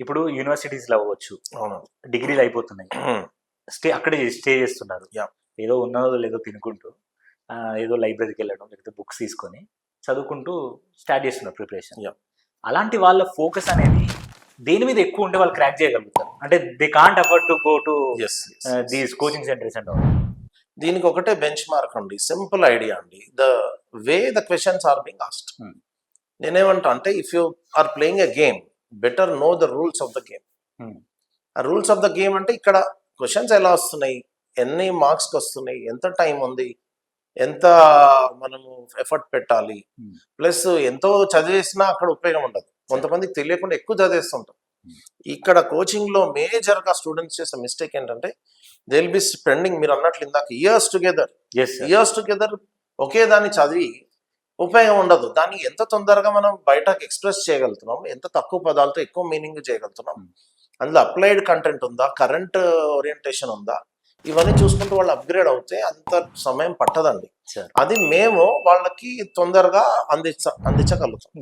ఇప్పుడు యూనివర్సిటీస్‌లో అవ్వచ్చు, అవును. డిగ్రీలు అయిపోతున్నాయి. అక్కడే స్టే చేస్తున్నారు. యాహ్! ఏదో ఉన్నదో లేదో తినుకుంటూ ఏదో లైబ్రరీకెళ్ళడం, లేకపోతే బుక్స్ తీసుకొని చదువుకుంటూ స్టార్ట్ చేస్తున్నారు ప్రిపరేషన్. యాహ్! అలాంటి వాళ్ళ ఫోకస్ అనేది దేని మీద ఎక్కువ ఉంటే వాళ్ళు క్రాక్ చేయగలుగుతారు? అంటే they can't afford to go to yes. These coaching centres and all. దీనికి ఒకటే బెంచ్ మార్క్ అండి. సింపుల్ ఐడియా అండి. Way the questions are being asked. Hmm. నేనేమంటా అంటే if you are playing a game, better know the rules of the game. ఆ rules of the game అంటే ఇక్కడ questions ఎలా వస్తున్నాయి, ఎన్ని మార్క్స్కి వస్తున్నాయి, ఎంత టైం ఉంది, ఎంత మనము ఎఫర్ట్ పెట్టాలి, ప్లస్ ఎంతో చదివేసినా అక్కడ ఉపయోగం ఉండదు. కొంతమందికి తెలియకుండా ఎక్కువ చదివేస్తుంటాం. ఇక్కడ కోచింగ్లో మేజర్గా స్టూడెంట్స్ చేసే మిస్టేక్ ఏంటంటే దే విల్ బి స్పెండింగ్, మీరు అన్నట్లు ఇందాక ఇయర్స్ టుగెదర్ ఒకే దాన్ని చదివి ఉపయోగం ఉండదు. దాన్ని ఎంత తొందరగా మనం బయటకు ఎక్స్ప్రెస్ చేయగలుగుతున్నాం, ఎంత తక్కువ పదాలతో ఎక్కువ మీనింగ్ చేయగలుగుతున్నాం, అందులో అప్లైడ్ కంటెంట్ ఉందా, కరెంట్ ఓరియంటేషన్ ఉందా, ఇవన్నీ చూసుకుంటూ వాళ్ళు అప్గ్రేడ్ అవుతే అంత సమయం పట్టదండి. అది మేము వాళ్ళకి తొందరగా అందించగలుగుతాం.